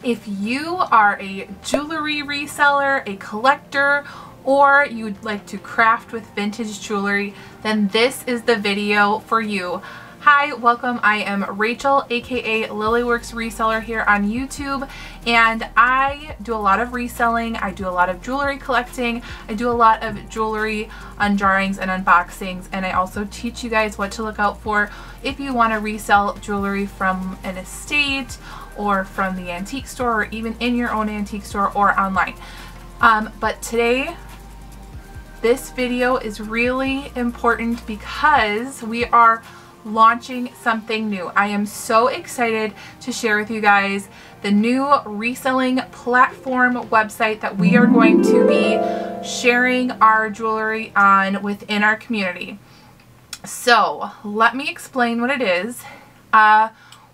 If you are a jewelry reseller, a collector, or you'd like to craft with vintage jewelry, then this is the video for you. Hi, welcome. I am Rachel, aka Lilyworks Reseller here on YouTube, and I do a lot of reselling. I do a lot of jewelry collecting. I do a lot of jewelry unjarrings and unboxings, and I also teach you guys what to look out for if you want to resell jewelry from an estate or from the antique store, or even in your own antique store or online. But today, this video is really important because we are launching something new. I am so excited to share with you guys the new reselling platform website that we are going to be sharing our jewelry on within our community. So let me explain what it is.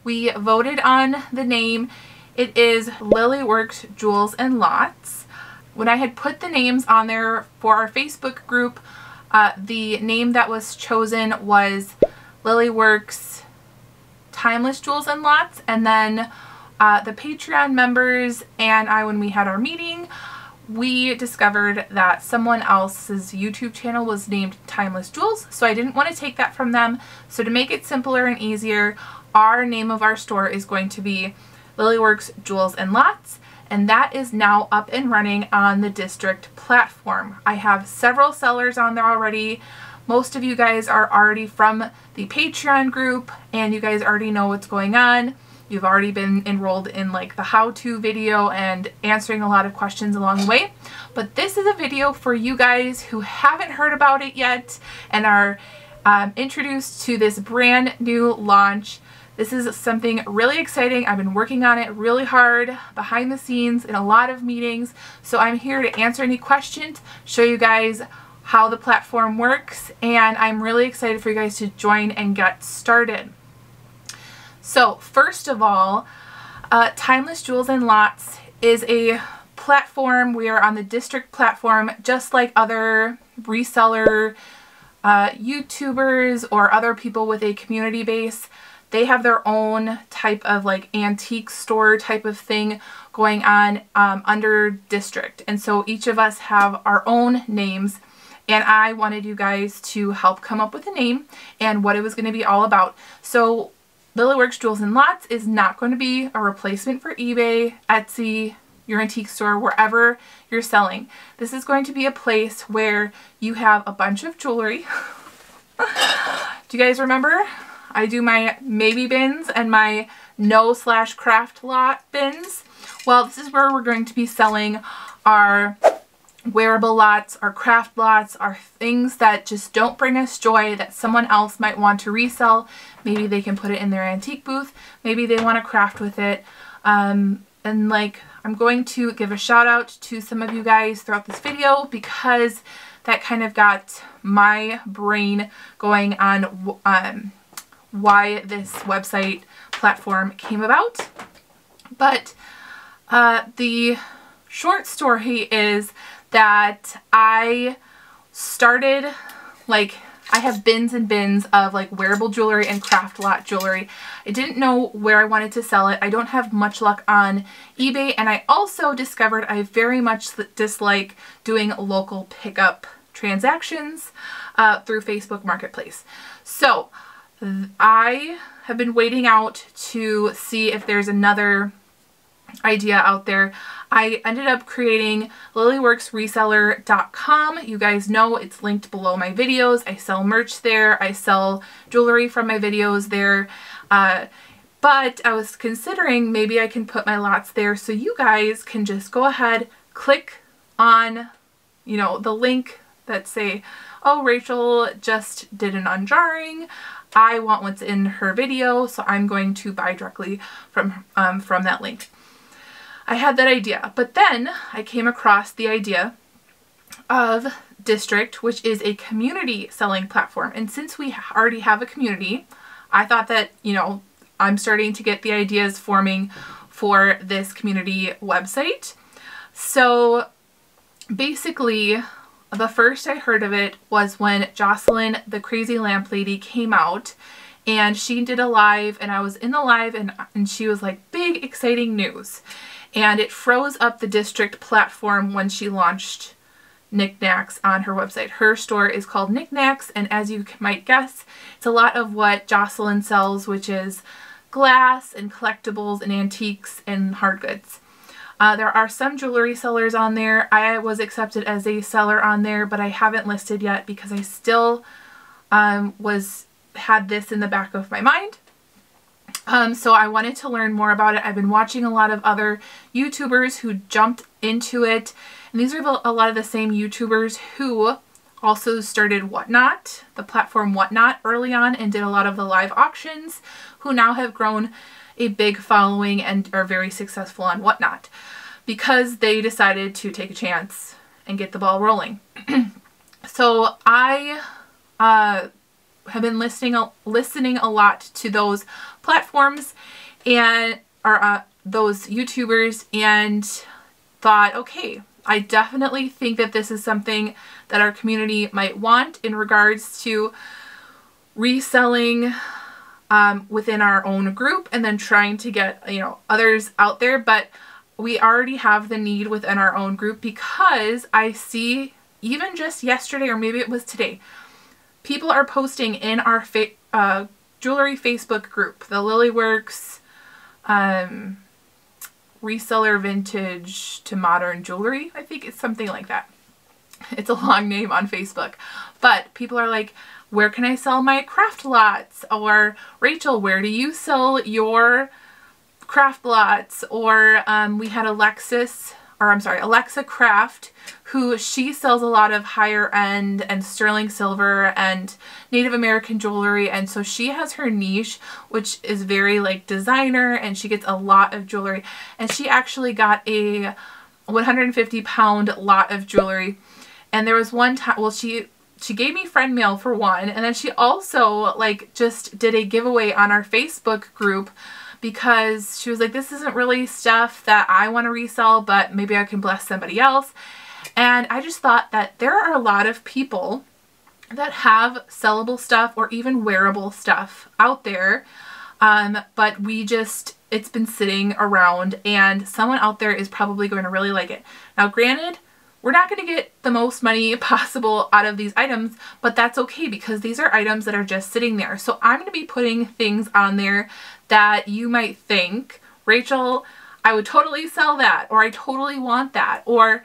We voted on the name. It is Lilyworks Jewels and Lots. When I had put the names on there for our Facebook group, the name that was chosen was Lilyworks Timeless Jewels and Lots, and then the Patreon members and I, when we had our meeting, we discovered that someone else's YouTube channel was named Timeless Jewels, so I didn't want to take that from them. So to make it simpler and easier, our name of our store is going to be Lilyworks Jewels and Lots, and that is now up and running on the district platform. I have several sellers on there already. Most of you guys are already from the Patreon group and you guys already know what's going on. You've already been enrolled in like the how-to video and answering a lot of questions along the way. But this is a video for you guys who haven't heard about it yet and are introduced to this brand new launch. This is something really exciting. I've been working on it really hard behind the scenes in a lot of meetings. So I'm here to answer any questions, show you guys how the platform works, and I'm really excited for you guys to join and get started. So first of all, Timeless Jewels and Lots is a platform. We are on the district platform, just like other reseller YouTubers or other people with a community base. They have their own type of like antique store type of thing going on under district. And so each of us have our own names, and I wanted you guys to help come up with a name and what it was going to be all about. So Lilyworks Jewels and Lots is not going to be a replacement for eBay, Etsy, your antique store, wherever you're selling. This is going to be a place where you have a bunch of jewelry. Do you guys remember? I do my maybe bins and my no/craft lot bins. Well, this is where we're going to be selling our wearable lots, our craft lots, our things that just don't bring us joy that someone else might want to resell. Maybe they can put it in their antique booth. Maybe they want to craft with it. And like, I'm going to give a shout out to some of you guys throughout this video because that kind of got my brain going on why this website platform came about. But the short story is that I started, like, I have bins and bins of like wearable jewelry and craft lot jewelry. I didn't know where I wanted to sell it. I don't have much luck on eBay, and I also discovered I very much dislike doing local pickup transactions through Facebook Marketplace. So I have been waiting out to see if there's another idea out there. I ended up creating lilyworksreseller.com. You guys know it's linked below my videos. I sell merch there. I sell jewelry from my videos there. But I was considering maybe I can put my lots there so you guys can just go ahead, click on, you know, the link that say, oh, Rachel just did an unjarring. I want what's in her video, so I'm going to buy directly from that link. I had that idea, but then I came across the idea of District, which is a community selling platform. And since we already have a community, I thought that, you know, I'm starting to get the ideas forming for this community website. So basically, the first I heard of it was when Jocelyn, the Crazy Lamp Lady, came out and she did a live, and I was in the live, and she was like, big exciting news. And it froze up the district platform when she launched knickknacks on her website. Her store is called Knickknacks, and as you might guess, it's a lot of what Jocelyn sells, which is glass and collectibles and antiques and hard goods. There are some jewelry sellers on there. I was accepted as a seller on there, but I haven't listed yet because I still had this in the back of my mind. So I wanted to learn more about it. I've been watching a lot of other YouTubers who jumped into it, and these are a lot of the same YouTubers who also started Whatnot, the platform Whatnot, early on, and did a lot of the live auctions, who now have grown a big following and are very successful on Whatnot because they decided to take a chance and get the ball rolling. So I have been listening a lot to those platforms and those YouTubers, and thought, okay, I definitely think that this is something that our community might want in regards to reselling within our own group and then trying to get, you know, others out there. But we already have the need within our own group, because I see, even just yesterday, or maybe it was today, people are posting in our jewelry Facebook group, the Lilyworks reseller vintage to modern jewelry. I think it's something like that. It's a long name on Facebook, but people are like, where can I sell my craft lots? Or Rachel, where do you sell your craft lots? Or we had Alexa Craft, who she sells a lot of higher end and sterling silver and Native American jewelry, and so she has her niche, which is very like designer, and she gets a lot of jewelry, and she actually got a 150-pound lot of jewelry. And there was one time, well, she gave me friend mail for one, and then she also like just did a giveaway on our Facebook group, because she was like, this isn't really stuff that I want to resell, but maybe I can bless somebody else. And I just thought that there are a lot of people that have sellable stuff or even wearable stuff out there, but it's been sitting around, and someone out there is probably going to really like it. Now, granted, we're not going to get the most money possible out of these items, but that's okay, because these are items that are just sitting there. So I'm going to be putting things on there that you might think, Rachel, I would totally sell that, or I totally want that, or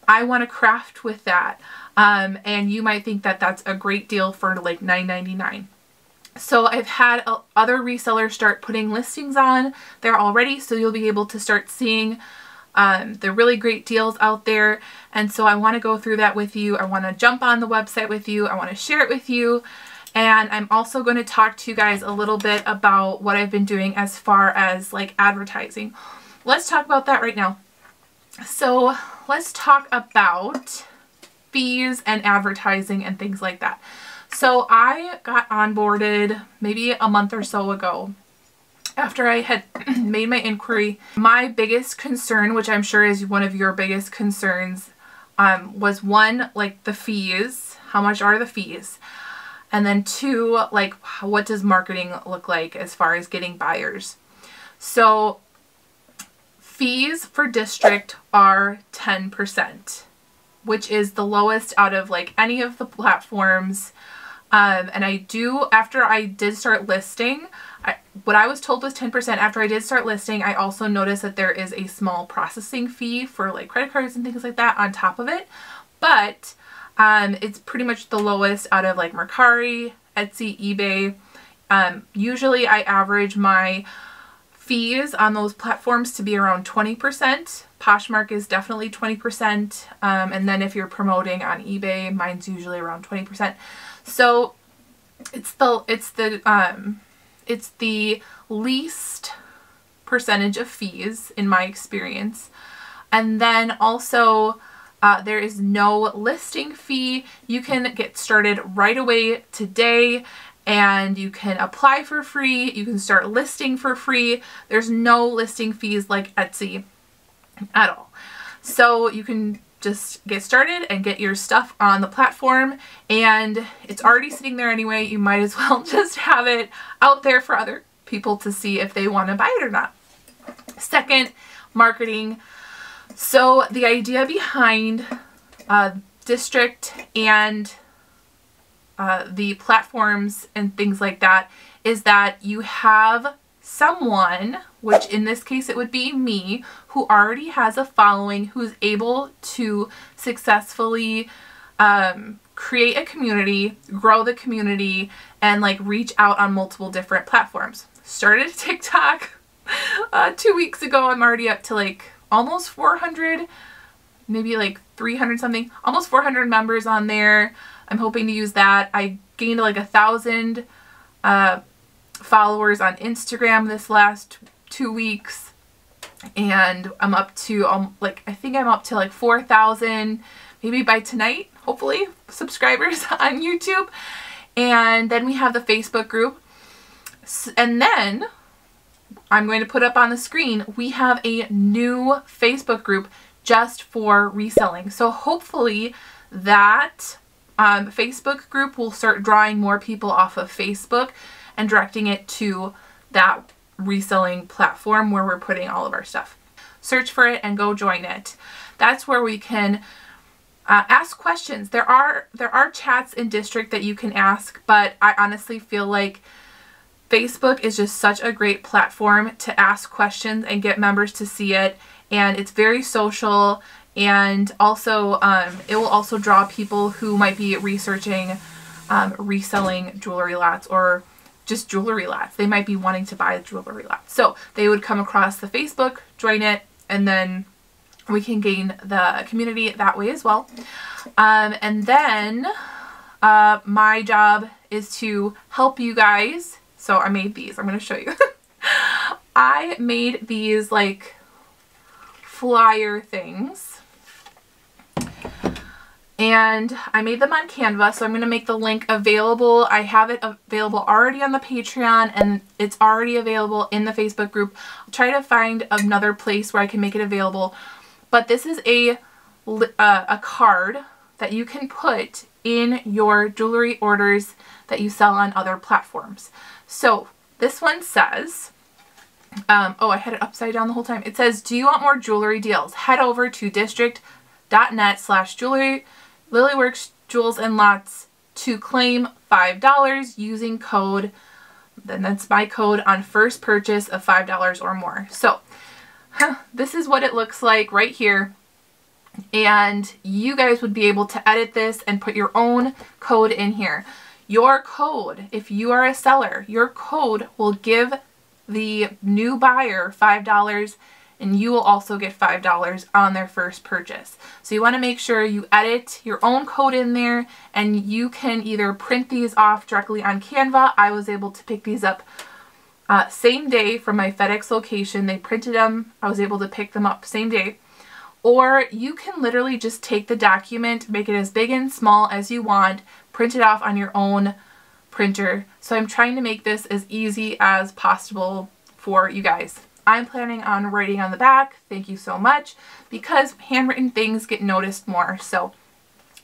I want to craft with that. And you might think that that's a great deal for like $9.99. So I've had other resellers start putting listings on there already, so you'll be able to start seeing the really great deals out there. And so I want to go through that with you. I want to jump on the website with you. I want to share it with you. And I'm also going to talk to you guys a little bit about what I've been doing as far as like advertising. Let's talk about that right now. So let's talk about fees and advertising and things like that. So I got onboarded maybe a month or so ago. After I had made my inquiry, my biggest concern, which I'm sure is one of your biggest concerns, was one, like the fees. How much are the fees? And then two, like what does marketing look like as far as getting buyers? So fees for district are 10%, which is the lowest out of like any of the platforms. And after I did start listing, what I was told was 10%. After I did start listing, I also noticed that there is a small processing fee for like credit cards and things like that on top of it. But it's pretty much the lowest out of like Mercari, Etsy, eBay. Usually I average my fees on those platforms to be around 20%. Poshmark is definitely 20%. And then if you're promoting on eBay, mine's usually around 20%. So it's the least percentage of fees in my experience. And then also there is no listing fee. You can get started right away today, and you can apply for free. You can start listing for free. There's no listing fees like Etsy at all. So you can just get started and get your stuff on the platform, and it's already sitting there anyway. You might as well just have it out there for other people to see if they want to buy it or not. Second, marketing. So the idea behind District and the platforms and things like that is that you have someone, which in this case it would be me, who already has a following, who's able to successfully create a community, grow the community, and like reach out on multiple different platforms. Started TikTok 2 weeks ago. I'm already up to like almost 400, maybe like 300 something, almost 400 members on there. I'm hoping to use that. I gained like 1,000 followers on Instagram this last 2 weeks, and I'm up to I think I'm up to like 4,000 maybe by tonight, hopefully, subscribers on YouTube. And then we have the Facebook group, and then I'm going to put up on the screen, we have a new Facebook group just for reselling. So hopefully that Facebook group will start drawing more people off of Facebook and directing it to that reselling platform where we're putting all of our stuff. Search for it and go join it. That's where we can ask questions. There are chats in District that you can ask, but I honestly feel like Facebook is just such a great platform to ask questions and get members to see it, and it's very social. And also, it will also draw people who might be researching reselling jewelry lots or just jewelry lots. They might be wanting to buy jewelry lots. So they would come across the Facebook, join it, and then we can gain the community that way as well. And then my job is to help you guys. So I made these. I'm going to show you. I made these like flyer things. And I made them on Canva, so I'm going to make the link available. I have it available already on the Patreon, and it's already available in the Facebook group. I'll try to find another place where I can make it available. But this is a card that you can put in your jewelry orders that you sell on other platforms. So this one says, oh, I had it upside down the whole time. It says, do you want more jewelry deals? Head over to district.net/jewelry Lilyworks Jewels and Lots to claim $5 using code, then that's my code, on first purchase of $5 or more. So this is what it looks like right here. And you guys would be able to edit this and put your own code in here. Your code, if you are a seller, your code will give the new buyer $5, and you will also get $5 on their first purchase. So you want to make sure you edit your own code in there, and you can either print these off directly on Canva. I was able to pick these up same day from my FedEx location. They printed them. I was able to pick them up same day. Or you can literally just take the document, make it as big and small as you want, print it off on your own printer. So I'm trying to make this as easy as possible for you guys. I'm planning on writing on the back, thank you so much, because handwritten things get noticed more. So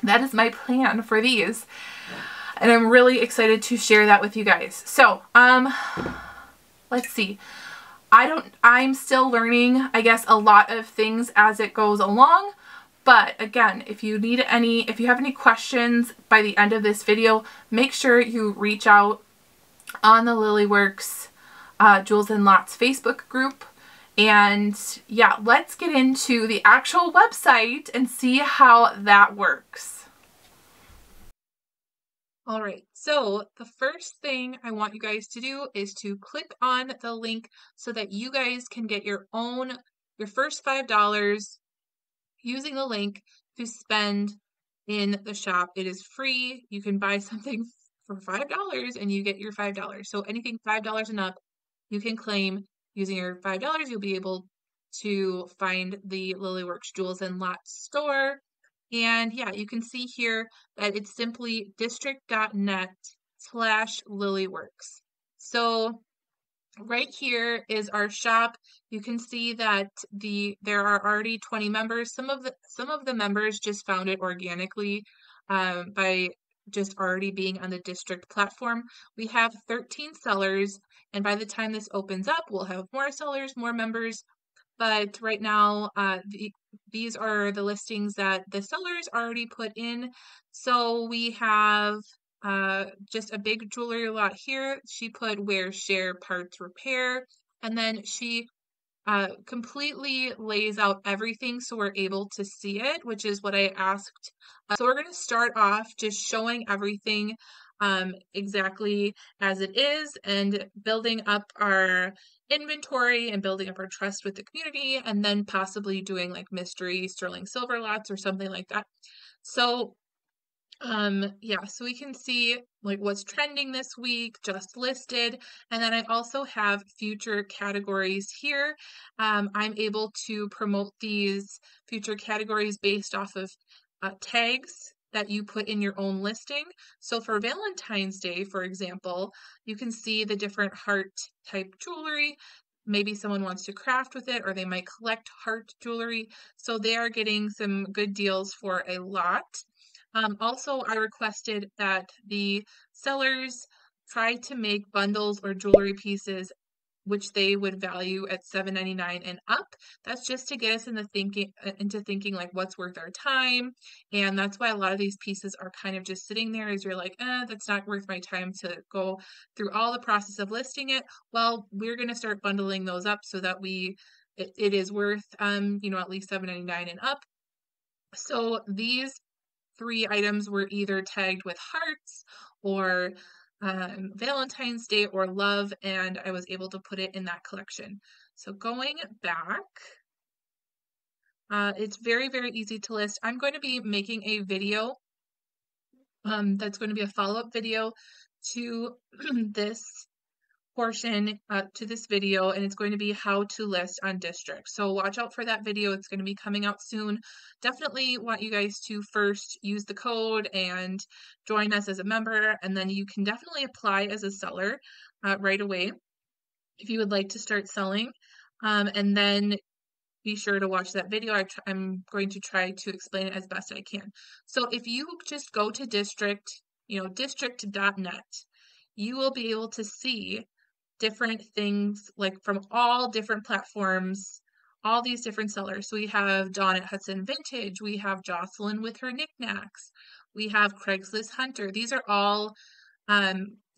that is my plan for these. And I'm really excited to share that with you guys. So, let's see. I'm still learning, I guess, a lot of things as it goes along. But again, if you have any questions by the end of this video, make sure you reach out on the Lilyworks Jewels and Lots Facebook group. And yeah, let's get into the actual website and see how that works. All right, so the first thing I want you guys to do is to click on the link so that you guys can get your first $5 using the link to spend in the shop. It is free. You can buy something for $5 and you get your $5. So anything $5 and up, you can claim using your $5. You'll be able to find the Lilyworks Jewels and Lots store. And yeah, you can see here that it's simply district.net/Lilyworks. So Right here is our shop. You can see that there are already 20 members. Some of the members just found it organically by just already being on the district platform. We have 13 sellers, and by the time this opens up, we'll have more sellers, more members. But right now, these are the listings that the sellers already put in. So we have just a big jewelry lot here. She put wear, share, parts, repair, and then she completely lays out everything so we're able to see it, which is what I asked. So we're going to start off just showing everything exactly as it is and building up our inventory and building up our trust with the community, and then possibly doing like mystery sterling silver lots or something like that. So yeah, so we can see like what's trending this week, just listed. And then I also have future categories here. I'm able to promote these future categories based off of tags that you put in your own listing. So for Valentine's Day, for example, you can see the different heart type jewelry. Maybe someone wants to craft with it, or they might collect heart jewelry. So they are getting some good deals for a lot. Also, I requested that the sellers try to make bundles or jewelry pieces which they would value at $7.99 and up. That's just to get us into thinking like what's worth our time. And that's why a lot of these pieces are kind of just sitting there as you're like, that's not worth my time to go through all the process of listing it. Well, we're going to start bundling those up so that it is worth at least $7.99 and up. So these 3 items were either tagged with hearts or Valentine's Day or love, and I was able to put it in that collection. So going back, it's very, very easy to list. I'm going to be making a video that's going to be a follow-up video to this portion to this video, and it's going to be how to list on district. So watch out for that video. It's going to be coming out soon. Definitely want you guys to first use the code and join us as a member, and then you can definitely apply as a seller right away if you would like to start selling. And then be sure to watch that video. I'm going to try to explain it as best I can. So if you just go to district, district.net, you will be able to see different things like from all different platforms, all these different sellers. So we have Dawn at Hudson Vintage, we have Jocelyn with her knickknacks, we have Craigslist Hunter. These are all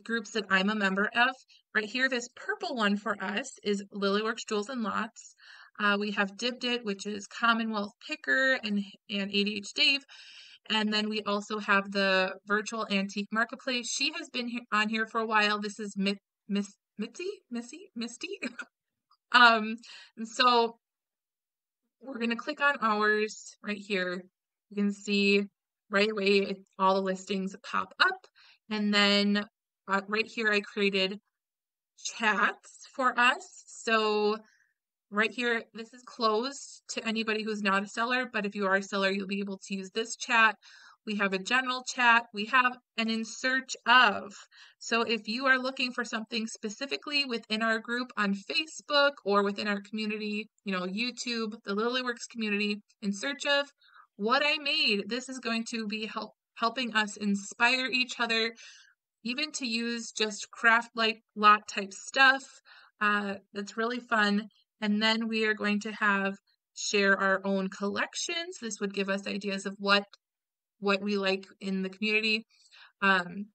groups that I'm a member of. Right here, this purple one for us is Lilyworks Jewels and Lots. We have Dibbed It, which is Commonwealth Picker and ADH Dave. And then we also have the Virtual Antique Marketplace. She has been on here for a while. This is Misty. And so we're going to click on ours right here. You can see right away all the listings pop up. And then right here, I created chats for us. So right here, this is closed to anybody who's not a seller, but if you are a seller, you'll be able to use this chat. We have a general chat. We have an in search of. So if you are looking for something specifically within our group on Facebook or within our community, YouTube, the Lilyworks community, in search of what I made, this is going to be helping us inspire each other, even to use just craft like lot type stuff. That's really fun. And then we are going to share our own collections. This would give us ideas of what we like in the community. And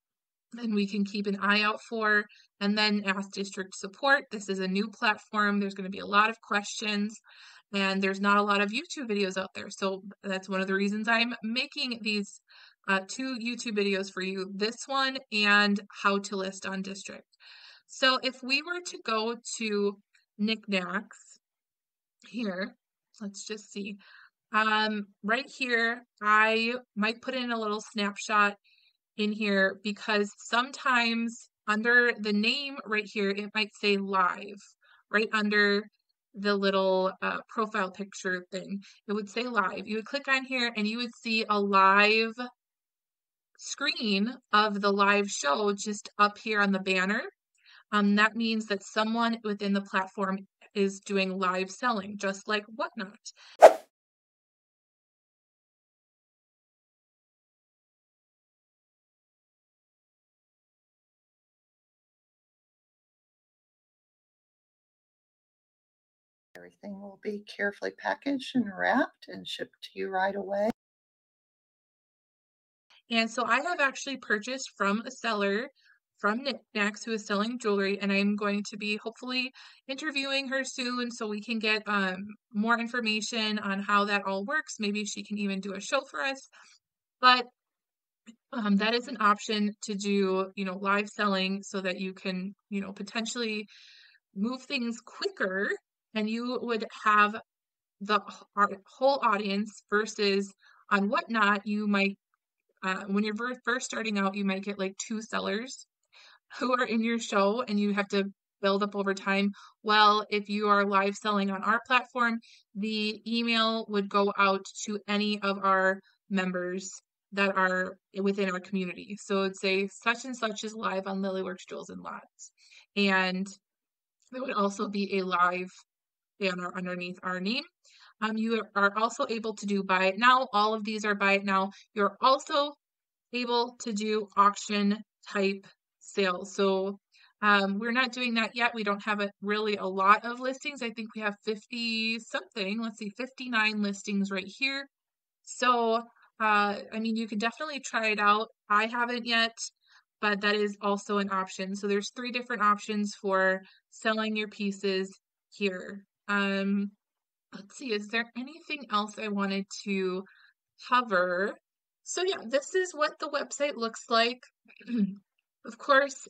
we can keep an eye out for, and then ask district support. This is a new platform. There's going to be a lot of questions, and there's not a lot of YouTube videos out there. So that's one of the reasons I'm making these 2 YouTube videos for you, this one and how to list on district. So if we were to go to knickknacks here, let's just see. Right here, I might put in a little snapshot in here because sometimes under the name right here, it might say live right under the little profile picture thing. It would say live. You would click on here and you would see a live screen of the live show just up here on the banner. That means that someone within the platform is doing live selling, just like Whatnot. Everything will be carefully packaged and wrapped and shipped to you right away. And so I have actually purchased from a seller from Knickknacks who is selling jewelry, and I'm going to be hopefully interviewing her soon so we can get more information on how that all works. Maybe she can even do a show for us. But that is an option to do, live selling so that you can, potentially move things quicker and you would have the whole audience versus on Whatnot, you might when you're first starting out, you might get like 2 sellers who are in your show and you have to build up over time. Well, if you are live selling on our platform, the email would go out to any of our members that are within our community. So it'd say such and such is live on Lilyworks Jewels and Lots. And there would also be a live banner underneath our name. You are also able to do buy it now. All of these are buy it now. You're also able to do auction type sales. So we're not doing that yet. We don't have really a lot of listings. I think we have 50 something. Let's see, 59 listings right here. So, I mean, you could definitely try it out. I haven't yet, but that is also an option. So there's 3 different options for selling your pieces here. Let's see, is there anything else I wanted to cover? So yeah, this is what the website looks like. Of course,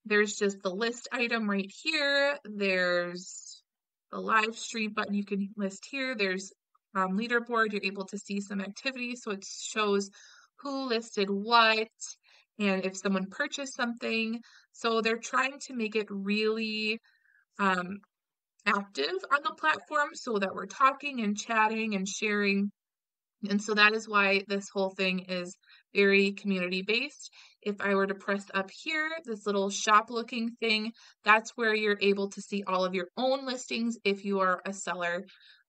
there's just the list item right here. There's the live stream button you can list here. There's leaderboard. You're able to see some activity. So it shows who listed what and if someone purchased something. So they're trying to make it really active on the platform so that we're talking and chatting and sharing. And so that is why this whole thing is very community based. If I were to press up here, this little shop looking thing, that's where you're able to see all of your own listings if you are a seller.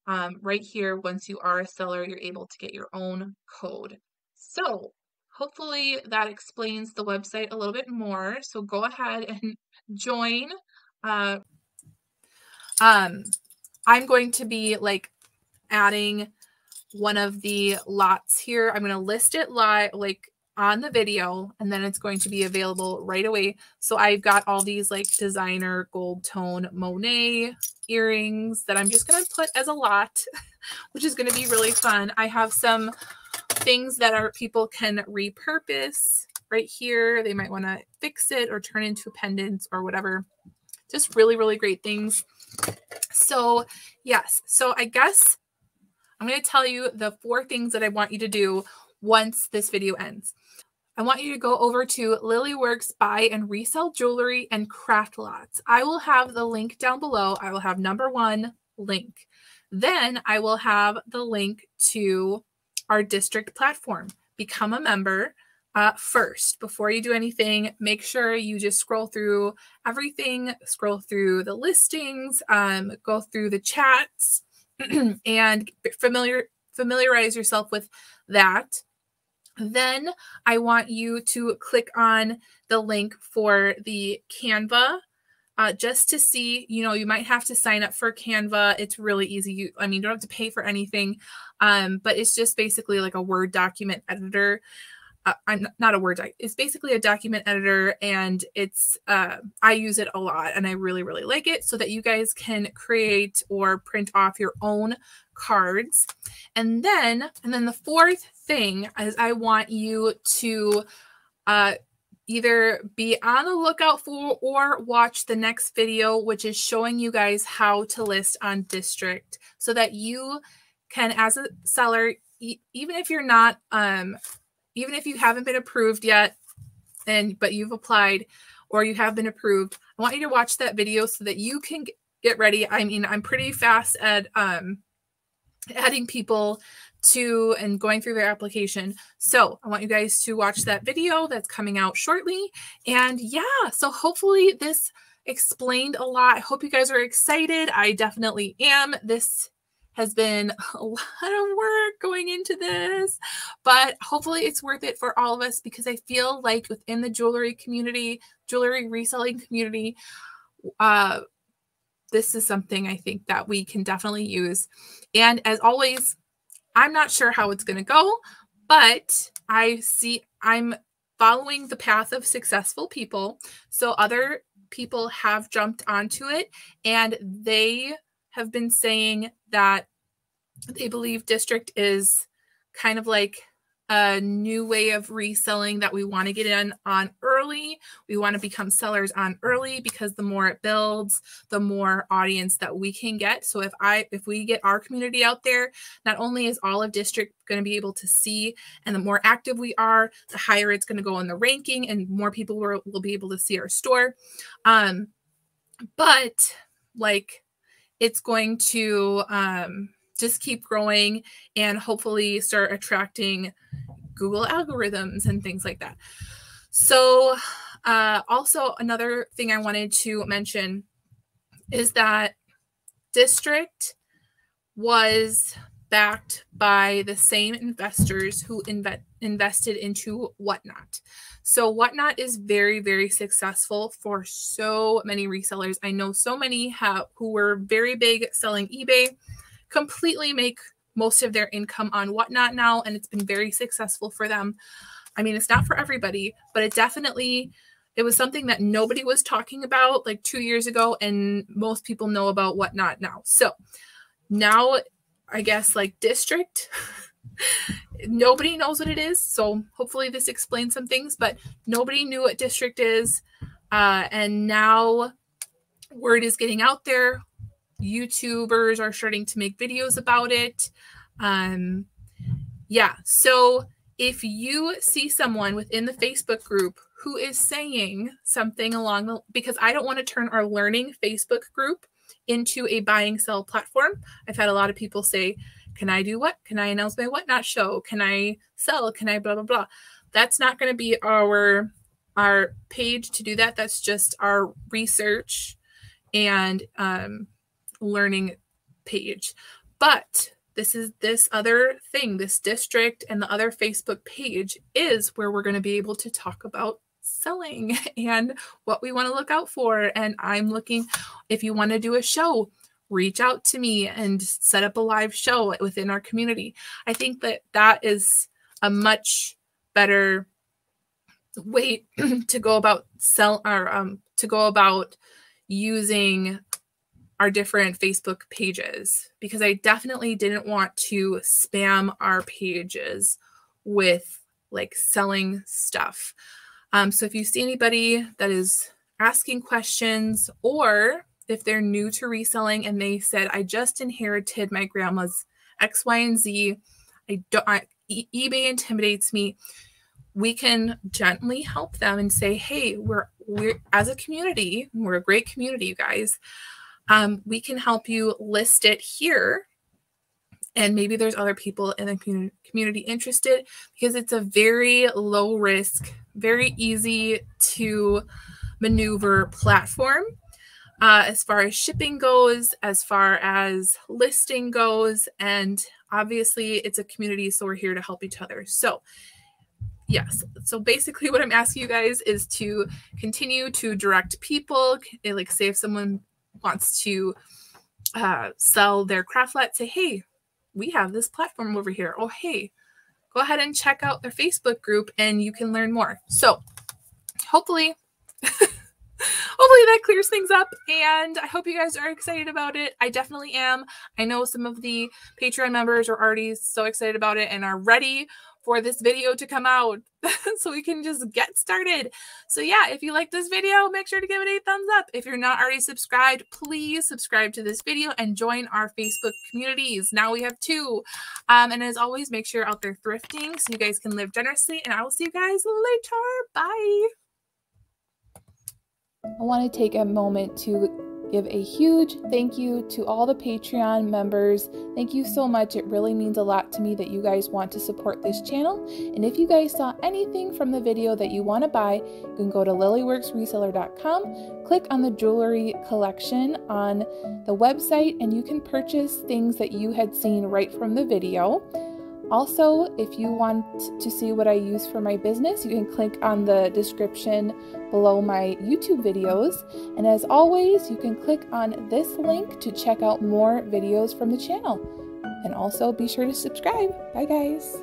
Right here, once you are a seller, you're able to get your own code. So hopefully that explains the website a little bit more. So go ahead and join. I'm going to be like adding one of the lots here. I'm going to list it live, like on the video, and then it's going to be available right away. So I've got all these like designer gold tone Monet earrings that I'm just going to put as a lot, which is going to be really fun. I have some things that people can repurpose right here. They might want to fix it or turn into pendants or whatever. Just really, really great things. So yes, so I guess I'm going to tell you the 4 things that I want you to do once this video ends. I want you to go over to Lilyworks Buy and Resell Jewelry and Craft Lots. I will have the link down below. I will have number 1 link. Then I will have the link to our district platform. Become a member first. Before you do anything, make sure you just scroll through everything, scroll through the listings, go through the chats, and familiarize yourself with that. Then I want you to click on the link for the Canva just to see, you might have to sign up for Canva. It's really easy. You don't have to pay for anything, but it's just basically like a Word document editor. I'm not a Word doc. It's basically a document editor, and it's I use it a lot, and I really, really like it so that you guys can create or print off your own cards. And then the 4th thing is I want you to either be on the lookout for or watch the next video, which is showing you guys how to list on District so that you can, as a seller, even if you're not even if you haven't been approved yet, but you've applied or you have been approved, I want you to watch that video so that you can get ready. I mean, I'm pretty fast at adding people to and going through their application. So I want you guys to watch that video that's coming out shortly. And yeah, so hopefully this explained a lot. I hope you guys are excited. I definitely am. This has been a lot of work going into this, but hopefully it's worth it for all of us, because I feel like within the jewelry community, jewelry reselling community, this is something I think that we can definitely use. And as always, I'm not sure how it's going to go, but I'm following the path of successful people. So other people have jumped onto it, and they have been saying that they believe District is kind of like a new way of reselling that we want to get in on early. We want to become sellers on early, because the more it builds, the more audience that we can get. So if we get our community out there, not only is all of District going to be able to see, and the more active we are, the higher it's going to go in the ranking, and more people will be able to see our store. But like, it's going to just keep growing and hopefully start attracting Google algorithms and things like that. So also another thing I wanted to mention is that District was backed by the same investors who invested into Whatnot. So Whatnot is very, very successful for so many resellers. I know so many who were very big selling eBay completely make most of their income on Whatnot now, and it's been very successful for them. I mean, it's not for everybody, but it was something that nobody was talking about like 2 years ago, and most people know about Whatnot now. So now, I guess, like District, nobody knows what it is. So hopefully this explains some things, but nobody knew what District is. And now word is getting out there. YouTubers are starting to make videos about it. Yeah, so if you see someone within the Facebook group who is saying something because I don't want to turn our learning Facebook group into a buying sell platform. I've had a lot of people say, can I do what? Can I announce my Whatnot show? Can I sell? Can I blah, blah, blah? That's not going to be our page to do that. That's just our research and learning page. But this other thing, this District and the other Facebook page is where we're going to be able to talk about selling and what we want to look out for. And I'm looking, if you want to do a show, reach out to me and set up a live show within our community. I think that is a much better way to go about using our different Facebook pages, because I definitely didn't want to spam our pages with like selling stuff. So if you see anybody that is asking questions, or if they're new to reselling and they said, I just inherited my grandma's X, Y, and Z, eBay intimidates me, we can gently help them and say, hey, we're as a community, we're a great community, you guys. We can help you list it here. And maybe there's other people in the community interested, because it's a very low risk, very easy to maneuver platform. As far as shipping goes, as far as listing goes, and obviously it's a community, so we're here to help each other. So yes, so basically what I'm asking you guys is to continue to direct people, like say if someone wants to sell their craftlet, say, hey, we have this platform over here. Oh, hey, go ahead and check out their Facebook group and you can learn more. So hopefully that clears things up, and I hope you guys are excited about it. I definitely am. I know some of the Patreon members are already so excited about it and are ready for this video to come out so we can just get started. So yeah, if you like this video, make sure to give it a thumbs up. If you're not already subscribed, please subscribe to this video and join our Facebook communities. Now we have 2. And as always, make sure you're out there thrifting so you guys can live generously, and I will see you guys later. Bye. I want to take a moment to give a huge thank you to all the Patreon members. Thank you so much. It really means a lot to me that you guys want to support this channel. And if you guys saw anything from the video that you want to buy, you can go to lilyworksreseller.com, click on the jewelry collection on the website, and you can purchase things that you had seen right from the video. Also, if you want to see what I use for my business, you can click on the description below my YouTube videos. And as always, you can click on this link to check out more videos from the channel. And also be sure to subscribe. Bye guys.